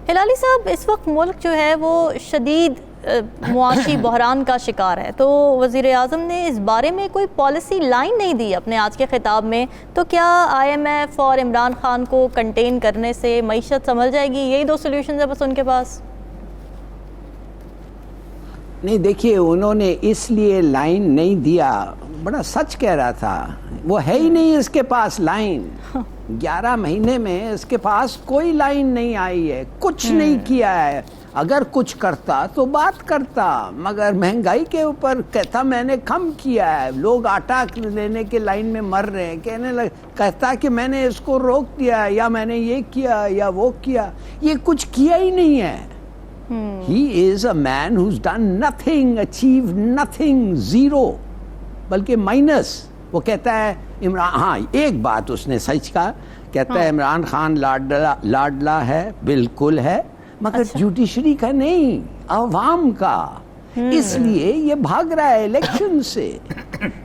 ہلالی صاحب، اس وقت ملک جو ہے وہ شدید معاشی بحران کا شکار ہے، تو وزیر اعظم نے اس بارے میں کوئی پالیسی لائن نہیں دی اپنے آج کے خطاب میں، تو کیا آئی ایم ایف اور عمران خان کو کنٹین کرنے سے معیشت سنبھل جائے گی؟ یہی دو سلیوشنز ہیں بس ان کے پاس؟ نہیں دیکھیے، انہوں نے اس لیے لائن نہیں دیا، بڑا سچ کہہ رہا تھا، وہ ہے ہی نہیں اس کے پاس لائن۔ 11 مہینے میں اس کے پاس کوئی لائن نہیں آئی ہے، کچھ نہیں کیا ہے۔ اگر کچھ کرتا تو بات کرتا، مگر مہنگائی کے اوپر کہتا میں نے کم کیا ہے، لوگ آٹا لینے کے لائن میں مر رہے ہیں، کہتا کہ میں نے اس کو روک دیا، یا میں نے یہ کیا یا وہ کیا، یہ کچھ کیا ہی نہیں ہے۔ He is a man who's done nothing, achieved nothing, zero, بلکہ مائنس۔ وہ کہتا ہے عمران، ہاں ایک بات اس نے سچ کہا، کہتا ہے عمران خان لاڈلا ہے، بالکل ہے، مگر جوڈیشری کا نہیں، عوام کا، اس لیے یہ بھاگ رہا ہے الیکشن سے۔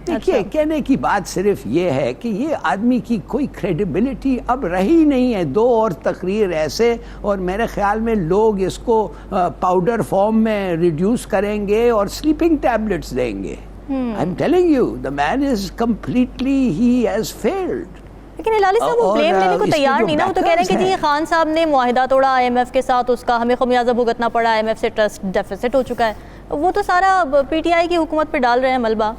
دیکھیے، کہنے کی بات صرف یہ ہے کہ یہ آدمی کی کوئی کریڈیبلٹی اب رہی نہیں ہے۔ 2 اور تقریر ایسے، اور میرے خیال میں لوگ اس کو پاؤڈر فارم میں ریڈیوس کریں گے اور سلیپنگ ٹیبلٹس دیں گے۔ I'm telling you, the man is completely, he has failed۔ لیکن ہلالی صاحب وہ بلیم لینے کو تیار نہیں نا، وہ تو کہہ رہے ہیں کہ جی خان صاحب نے معاہدہ توڑا آئی ایم ایف کے ساتھ، اس کا ہمیں خمیازہ بھگتنا پڑا، آئی ایم ایف سے ٹرسٹ ڈیفیسٹ ہو چکا ہے۔ وہ تو سارا پی ٹی آئی کی حکومت پہ ڈال رہے ہیں ملبہ،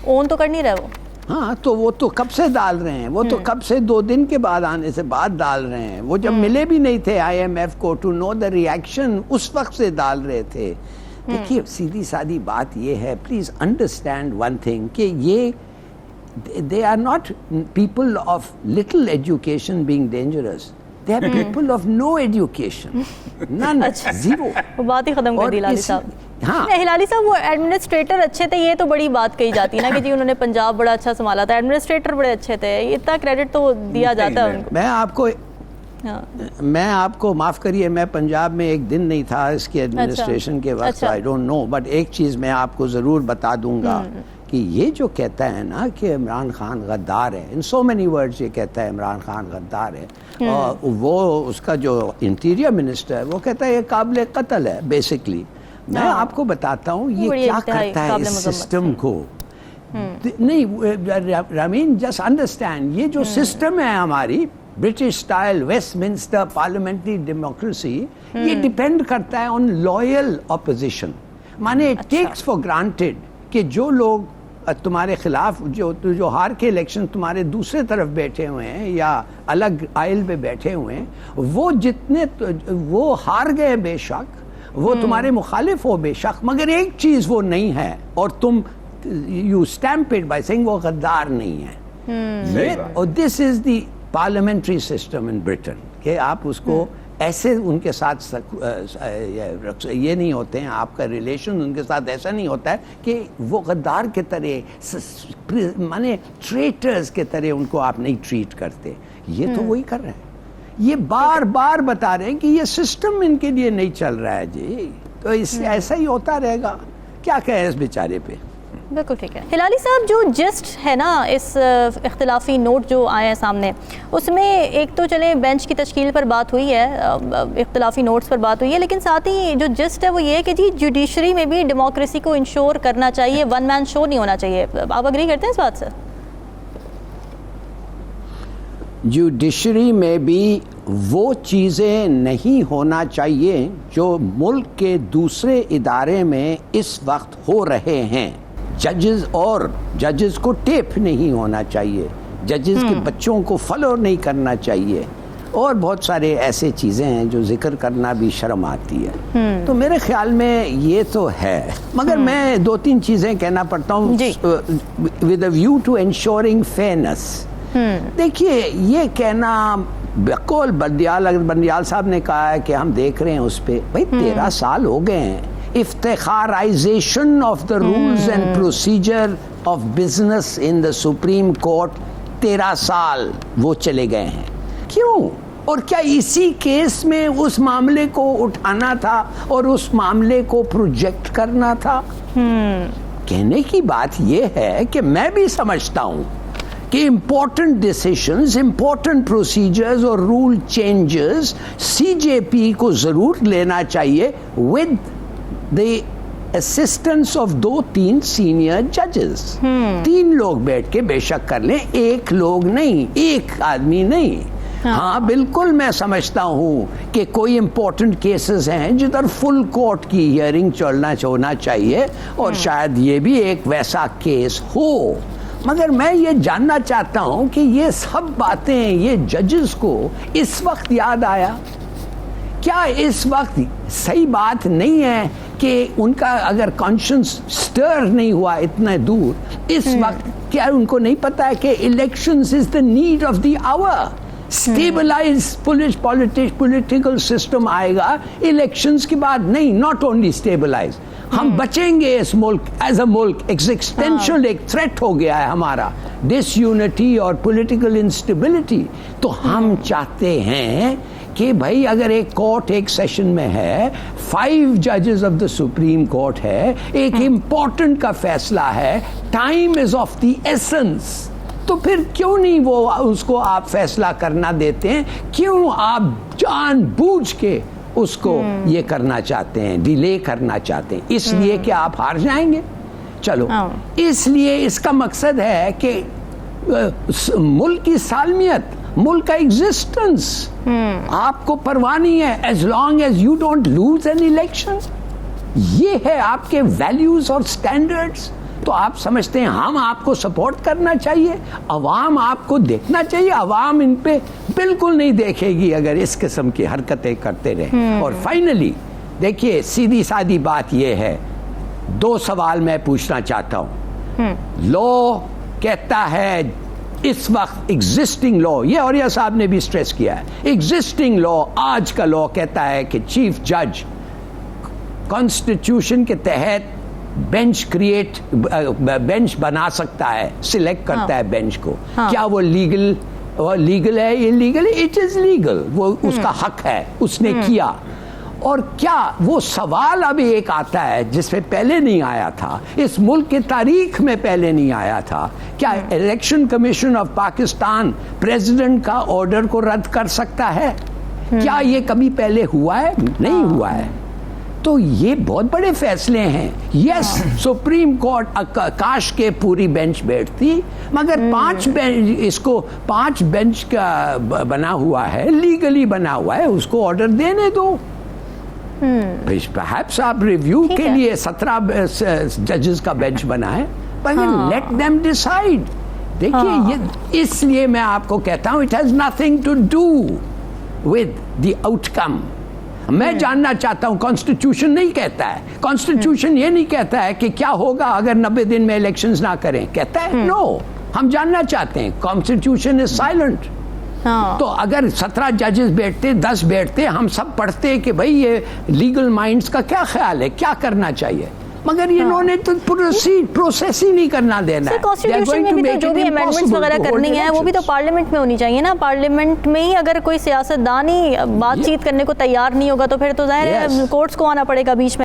اون تو کر نہیں رہے وہ۔ ہاں تو وہ تو کب سے ڈال رہے ہیں، وہ تو کب سے 2 دن کے بعد آنے سے بعد ڈال رہے ہیں۔ وہ جب ملے بھی نہیں تھے آئی ایم ایف کو ٹو نو دا ریئیکشن، اس وقت سے ڈال رہے تھے۔ دیکھیے سیدھی سادی بات یہ ہے، پلیز انڈرسٹینڈ ون تھنگ، کہ یہ they are not people of little education being dangerous, they are people of no education, none, zero۔ وہ بات ہی ختم کر دی ہلالی صاحب۔ ہاں ہلالی صاحب، وہ ایڈمنسٹریٹر اچھے تھے، یہ تو بڑی بات کہی جاتی ہے نا کہ جی انہوں نے پنجاب بڑا اچھا سنبھالا تھا، ایڈمنسٹریٹر بڑے اچھے تھے، اتنا کریڈٹ تو دیا جاتا ہے ان کو۔ میں آپ کو معاف کریے، میں پنجاب میں ایک دن نہیں تھا اس کی ایڈمنسٹریشن کے وقت، I don't know، بٹ ایک چیز میں آپ کو ضرور بتا دوں گا کہ یہ جو کہتا ہے نا کہ عمران خان غدار ہے، ان سو مینی ورڈز یہ کہتا ہے عمران خان غدار ہے، اور وہ اس کا جو انٹیریئر منسٹر ہے وہ کہتا ہے یہ قابل قتل ہے بیسکلی۔ میں آپ کو بتاتا ہوں یہ کیا کرتا ہے اس سسٹم کو۔ نہیں رامین، جسٹ انڈرسٹینڈ، یہ جو سسٹم ہے ہماری British style Westminster parliamentary democracy, یہ ڈیپینڈ کرتا ہے آن لوئل اپوزیشن۔ مانے اٹ ٹیکس فار گرانٹیڈ کہ جو لوگ تمہارے خلاف، جو ہار کے الیکشن تمہارے دوسرے طرف بیٹھے ہوئے ہیں یا الگ آئل پہ بیٹھے ہوئے ہیں، وہ جتنے وہ ہار گئے بے شک، وہ تمہارے مخالف ہو بے شک، مگر ایک چیز وہ نہیں ہے، اور تم you stamp it by saying وہ غدار نہیں ہے۔ اور this is the parliamentary system in Britain, کہ آپ اس کو ایسے ان کے ساتھ یہ نہیں ہوتے ہیں، آپ کا ریلیشن ان کے ساتھ ایسا نہیں ہوتا ہے کہ وہ غدار کے طرح، مانے ٹریٹرز کے طرح ان کو آپ نہیں ٹریٹ کرتے۔ یہ تو وہی کر رہے ہیں، یہ بار بار بتا رہے ہیں کہ یہ سسٹم ان کے لیے نہیں چل رہا ہے جی، تو اس سے ایسا ہی ہوتا رہے گا، کیا کہیں اس بیچارے پہ۔ بالکل ٹھیک ہے ہلالی صاحب، جو جسٹ ہے نا اس اختلافی نوٹ جو آئے ہیں سامنے، اس میں ایک تو چلیں بینچ کی تشکیل پر بات ہوئی ہے، اختلافی نوٹس پر بات ہوئی ہے، لیکن ساتھ ہی جو جسٹ ہے وہ یہ ہے کہ جی جوڈیشری میں بھی ڈیموکریسی کو انشور کرنا چاہیے، ون مین شو نہیں ہونا چاہیے۔ آپ اگری کرتے ہیں اس بات سے؟ جوڈیشری میں بھی وہ چیزیں نہیں ہونا چاہیے جو ملک کے دوسرے ادارے میں اس وقت ہو رہے ہیں۔ ججز کو ٹیپ نہیں ہونا چاہیے، ججز کے بچوں کو فالو نہیں کرنا چاہیے، اور بہت سارے ایسے چیزیں ہیں جو ذکر کرنا بھی شرم آتی ہے۔ تو میرے خیال میں یہ تو ہے، مگر میں 2-3 چیزیں کہنا پڑتا ہوں with a view to ensuring fairness۔ دیکھیے یہ کہنا بقول بندیال صاحب نے کہا ہے کہ ہم دیکھ رہے ہیں اس پہ، بھائی 13 سال ہو گئے ہیں، افتخارائزیشن of the rules and procedure of business in the supreme court, 13 سال وہ چلے گئے ہیں، کیوں؟ اور کیا اسی کیس میں اس معاملے کو اٹھانا تھا اور اس معاملے کو پروجیکٹ کرنا تھا؟ کہنے کی بات یہ ہے کہ میں بھی سمجھتا ہوں کہ امپورٹنٹ ڈیسیشنز, امپورٹنٹ پروسیجرز اور رول چینجز سی جے پی کو ضرور لینا چاہیے with the assistance of 2-3 senior ججز. 3 لوگ بیٹھ کے بے شک کر لیں, ایک لوگ نہیں, ایک آدمی نہیں. ہاں بالکل میں سمجھتا ہوں کہ کوئی امپورٹنٹ کیسز ہیں جدھر فل کورٹ کی ہیئرنگ ہونا چاہیے, اور شاید یہ بھی ایک ویسا کیس ہو. مگر میں یہ جاننا چاہتا ہوں کہ یہ سب باتیں یہ ججز کو اس وقت یاد آیا؟ کیا اس وقت صحیح بات نہیں ہے کہ ان کا اگر کانشنس سٹر نہیں ہوا اتنا دور, اس وقت کیا ان کو نہیں پتا ہے کہ elections is the need of the hour? Stabilise political system آئے گا الیکشنز کے بعد نہیں, ناٹ اونلی اسٹیبلائز, ہم بچیں گے اس ملک ایز اے ملک. ایگزسٹینشل ایک تھریٹ ہو گیا ہے ہمارا, ڈس یونٹی اور پولیٹیکل انسٹیبلٹی. تو ہم چاہتے ہیں کہ بھائی اگر ایک کورٹ ایک سیشن میں ہے, 5 ججز آف دا سپریم کورٹ ہے, ایک امپورٹنٹ کا فیصلہ ہے, time is of the essence, تو پھر کیوں نہیں وہ اس کو آپ فیصلہ کرنا دیتے ہیں؟ کیوں آپ جان بوجھ کے اس کو یہ کرنا چاہتے ہیں, ڈیلے کرنا چاہتے ہیں؟ اس لیے کہ آپ ہار جائیں گے. چلو, اس لیے اس کا مقصد ہے کہ ملک کی سالمیت, ملک کا ایگزسٹنس آپ کو پرواہ نہیں ہے as long as you don't lose an election. یہ ہے آپ کے ویلیوز اور سٹینڈرڈز. تو آپ سمجھتے ہیں ہم آپ کو سپورٹ کرنا چاہیے, عوام آپ کو دیکھنا چاہیے. عوام ان پہ بالکل نہیں دیکھے گی اگر اس قسم کی حرکتیں کرتے رہیں. اور فائنلی دیکھیے, سیدھی سادی بات یہ ہے, 2 سوال میں پوچھنا چاہتا ہوں. لا کہتا ہے اس وقت ایگزسٹنگ لا, یہ اوریہ صاحب نے بھی سٹریس کیا ہے, ایگزسٹنگ لا, آج کا لا کہتا ہے کہ چیف جج کانسٹیٹیوشن کے تحت بینچ بنا سکتا ہے, سلیکٹ کرتا ہے بینچ کو. کیا وہ لیگل ہے, انلیگل ہے؟ اٹ از لیگل, وہ اس کا حق ہے, اس نے کیا. اور کیا وہ سوال ابھی ایک آتا ہے جس پہ پہلے نہیں آیا تھا, اس ملک کی تاریخ میں پہلے نہیں آیا تھا, کیا election commission of Pakistan president کا آرڈر کو رد کر سکتا ہے؟ کیا یہ کبھی پہلے ہوا ہے؟ نہیں ہوا ہے. تو یہ بہت بڑے فیصلے ہیں. یس, سپریم کورٹ کاش کے پوری بینچ بیٹھتی, مگر 5 بینچ کا بنا ہوا ہے, لیگلی بنا ہوا ہے, اس کو آرڈر دینے دو. پرہیپس آپ ریویو کے لیے 17 ججز کا بینچ بنائیں, مگر لیٹ دیم ڈیسائیڈ. دیکھیے, یہ اس لیے میں آپ کو کہتا ہوں it has nothing to do with the outcome. میں جاننا چاہتا ہوں, کانسٹیٹیوشن نہیں کہتا ہے, کانسٹیٹیوشن یہ نہیں کہتا ہے کہ کیا ہوگا اگر 90 دن میں الیکشنز نہ کریں, کہتا ہے نو. ہم جاننا چاہتے ہیں, کانسٹیٹیوشن از سائلنٹ. تو اگر 17 ججز بیٹھتے, 10 بیٹھتے, ہم سب پڑھتے کہ بھئی یہ لیگل مائنڈز کا کیا خیال ہے, کیا کرنا چاہیے, مگر انہوں نے تو پروسیس ہی نہیں کرنا دینا ہے. کانسٹیٹیوشن میں بھی تو جو بھی امینڈمنٹس وغیرہ کرنی ہیں وہ بھی تو پارلیمنٹ میں ہونی چاہیے نا. پارلیمنٹ میں ہی اگر کوئی سیاستدان ہی بات چیت کرنے کو تیار نہیں ہوگا تو پھر تو ظاہر ہے کورٹس کو آنا پڑے گا بیچ میں.